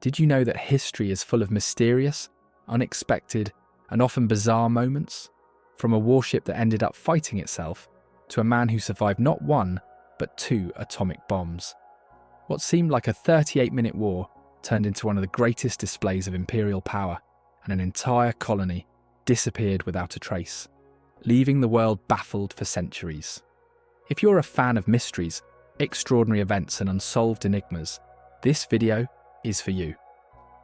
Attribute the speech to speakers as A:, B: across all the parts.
A: Did you know that history is full of mysterious, unexpected, and often bizarre moments? From a warship that ended up fighting itself, to a man who survived not one, but 2 atomic bombs. What seemed like a 38-minute war turned into one of the greatest displays of imperial power, and an entire colony disappeared without a trace, leaving the world baffled for centuries. If you're a fan of mysteries, extraordinary events, and unsolved enigmas, this video is for you.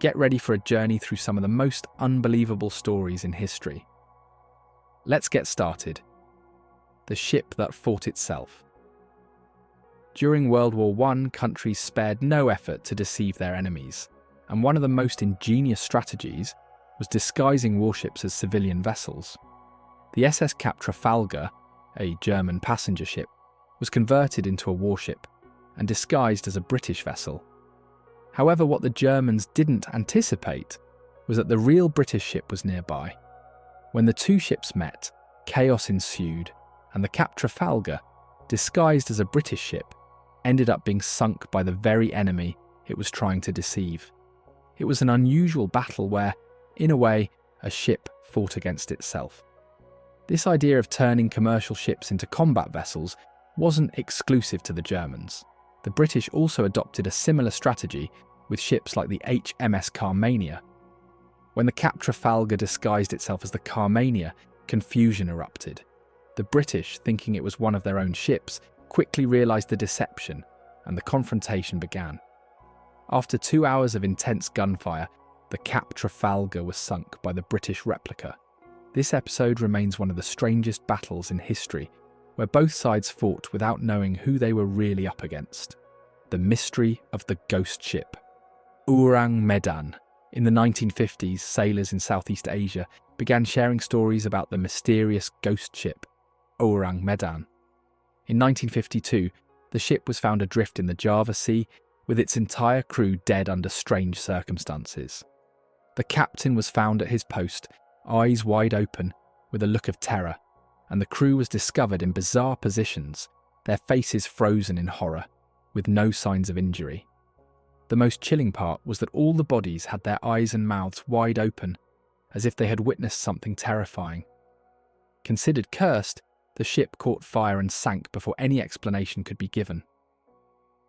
A: Get ready for a journey through some of the most unbelievable stories in history. Let's get started. The ship that fought itself. During World War I, countries spared no effort to deceive their enemies, and one of the most ingenious strategies was disguising warships as civilian vessels. The SS Cap Trafalgar, a German passenger ship, was converted into a warship and disguised as a British vessel. However, what the Germans didn't anticipate was that the real British ship was nearby. When the two ships met, chaos ensued, and the Cap Trafalgar, disguised as a British ship, ended up being sunk by the very enemy it was trying to deceive. It was an unusual battle where, in a way, a ship fought against itself. This idea of turning commercial ships into combat vessels wasn't exclusive to the Germans. The British also adopted a similar strategy with ships like the HMS Carmania. When the Cap Trafalgar disguised itself as the Carmania, confusion erupted. The British, thinking it was one of their own ships, quickly realised the deception, and the confrontation began. After 2 hours of intense gunfire, the Cap Trafalgar was sunk by the British replica. This episode remains one of the strangest battles in history, where both sides fought without knowing who they were really up against. The mystery of the ghost ship. Ourang Medan. In the 1950s, sailors in Southeast Asia began sharing stories about the mysterious ghost ship, Ourang Medan. In 1952, the ship was found adrift in the Java Sea, with its entire crew dead under strange circumstances. The captain was found at his post, eyes wide open, with a look of terror, and the crew was discovered in bizarre positions, their faces frozen in horror, with no signs of injury. The most chilling part was that all the bodies had their eyes and mouths wide open, as if they had witnessed something terrifying. Considered cursed, the ship caught fire and sank before any explanation could be given.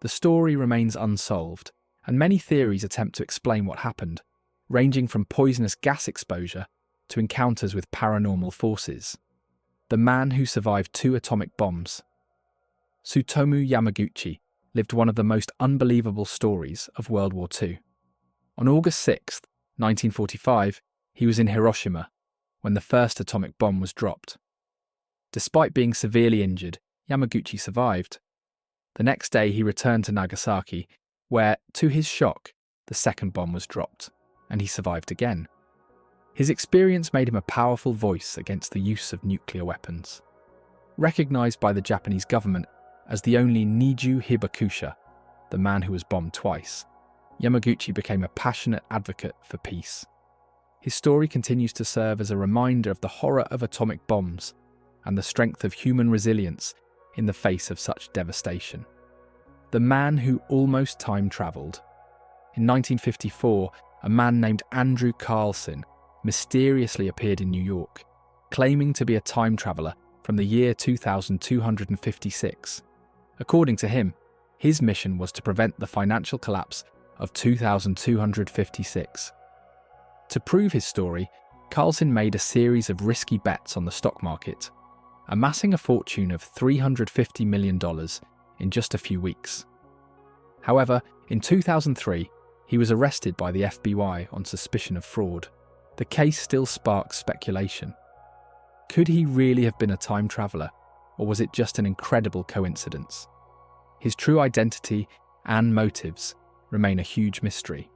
A: The story remains unsolved, and many theories attempt to explain what happened, ranging from poisonous gas exposure to encounters with paranormal forces. The man who survived 2 atomic bombs. Tsutomu Yamaguchi lived one of the most unbelievable stories of World War II. On August 6, 1945, he was in Hiroshima when the first atomic bomb was dropped. Despite being severely injured, Yamaguchi survived. The next day he returned to Nagasaki, where, to his shock, the second bomb was dropped, and he survived again. His experience made him a powerful voice against the use of nuclear weapons. Recognized by the Japanese government as the only Niju Hibakusha, the man who was bombed twice, Yamaguchi became a passionate advocate for peace. His story continues to serve as a reminder of the horror of atomic bombs and the strength of human resilience in the face of such devastation. The man who almost time-travelled. In 1954, a man named Andrew Carlson mysteriously appeared in New York, claiming to be a time traveller from the year 2256. According to him, his mission was to prevent the financial collapse of 2256. To prove his story, Carlson made a series of risky bets on the stock market, amassing a fortune of $350 million in just a few weeks. However, in 2003, he was arrested by the FBI on suspicion of fraud. The case still sparks speculation. Could he really have been a time traveller, or was it just an incredible coincidence? His true identity and motives remain a huge mystery.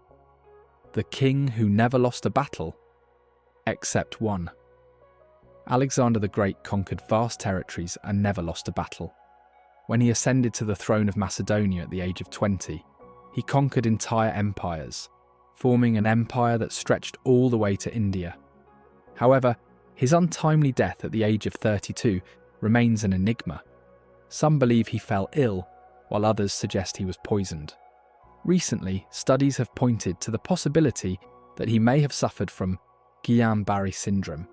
A: The king who never lost a battle, except one. Alexander the Great conquered vast territories and never lost a battle. When he ascended to the throne of Macedonia at the age of 20, he conquered entire empires, forming an empire that stretched all the way to India. However, his untimely death at the age of 32 remains an enigma. Some believe he fell ill, while others suggest he was poisoned. Recently, studies have pointed to the possibility that he may have suffered from Guillain-Barré syndrome,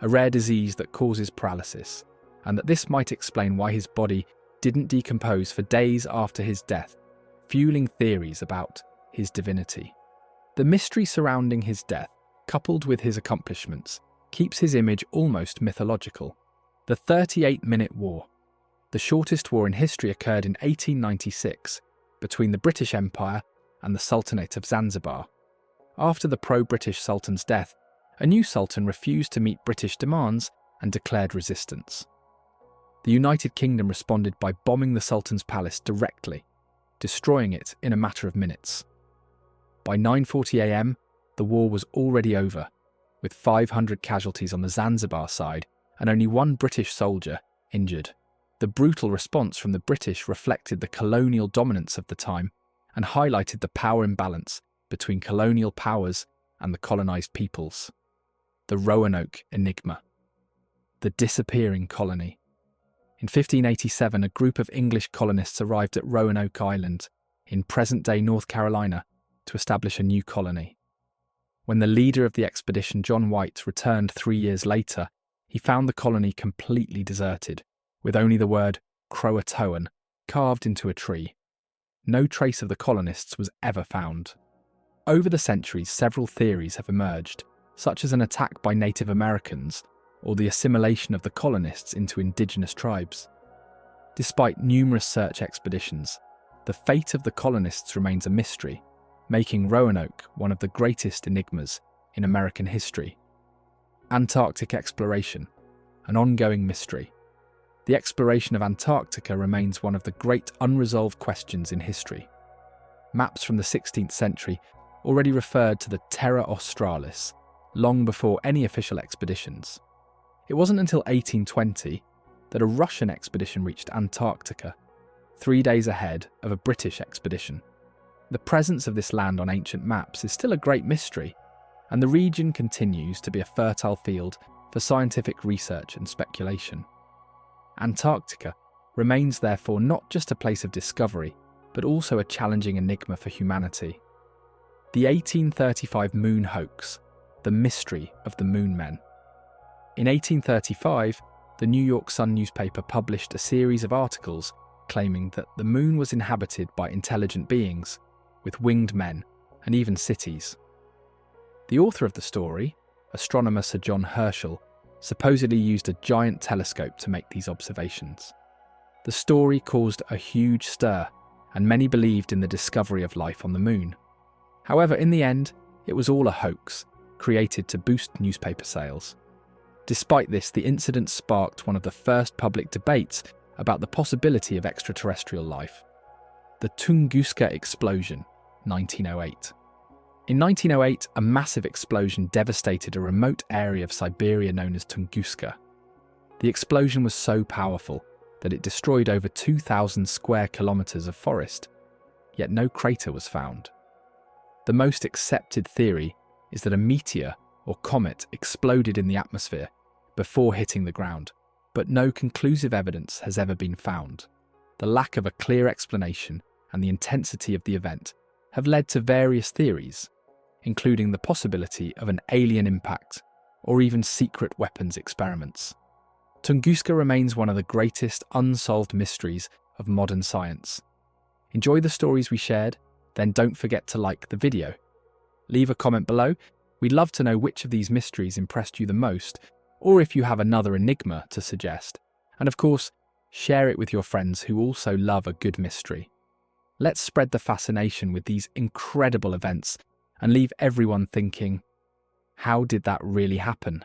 A: a rare disease that causes paralysis, and that this might explain why his body didn't decompose for days after his death, fueling theories about his divinity. The mystery surrounding his death, coupled with his accomplishments, keeps his image almost mythological. The 38-minute war. The shortest war in history occurred in 1896 between the British Empire and the Sultanate of Zanzibar. After the pro-British Sultan's death, a new Sultan refused to meet British demands and declared resistance. The United Kingdom responded by bombing the Sultan's palace directly, destroying it in a matter of minutes. By 9:40 a.m, the war was already over, with 500 casualties on the Zanzibar side and only one British soldier injured. The brutal response from the British reflected the colonial dominance of the time and highlighted the power imbalance between colonial powers and the colonized peoples. The Roanoke Enigma. The disappearing colony. In 1587, a group of English colonists arrived at Roanoke Island in present-day North Carolina to establish a new colony. When the leader of the expedition, John White, returned 3 years later, he found the colony completely deserted, with only the word Croatoan carved into a tree. No trace of the colonists was ever found. Over the centuries, several theories have emerged, such as an attack by Native Americans or the assimilation of the colonists into indigenous tribes. Despite numerous search expeditions, the fate of the colonists remains a mystery, making Roanoke one of the greatest enigmas in American history. Antarctic exploration, an ongoing mystery. The exploration of Antarctica remains one of the great unresolved questions in history. Maps from the 16th century already referred to the Terra Australis, long before any official expeditions. It wasn't until 1820 that a Russian expedition reached Antarctica, 3 days ahead of a British expedition. The presence of this land on ancient maps is still a great mystery, and the region continues to be a fertile field for scientific research and speculation. Antarctica remains therefore not just a place of discovery, but also a challenging enigma for humanity. The 1835 moon hoax, the mystery of the Moon Men. In 1835, the New York Sun newspaper published a series of articles claiming that the moon was inhabited by intelligent beings, with winged men and even cities. The author of the story, astronomer Sir John Herschel, supposedly used a giant telescope to make these observations. The story caused a huge stir, and many believed in the discovery of life on the moon. However, in the end, it was all a hoax, created to boost newspaper sales. Despite this, the incident sparked one of the first public debates about the possibility of extraterrestrial life. The Tunguska Explosion, 1908. In 1908, a massive explosion devastated a remote area of Siberia known as Tunguska. The explosion was so powerful that it destroyed over 2,000 square kilometers of forest, yet no crater was found. The most accepted theory is that a meteor or comet exploded in the atmosphere before hitting the ground, but no conclusive evidence has ever been found. The lack of a clear explanation and the intensity of the event have led to various theories, including the possibility of an alien impact or even secret weapons experiments. Tunguska remains one of the greatest unsolved mysteries of modern science. Enjoy the stories we shared? Then don't forget to like the video. Leave a comment below. We'd love to know which of these mysteries impressed you the most, or if you have another enigma to suggest. And of course, share it with your friends who also love a good mystery. Let's spread the fascination with these incredible events and leave everyone thinking, how did that really happen?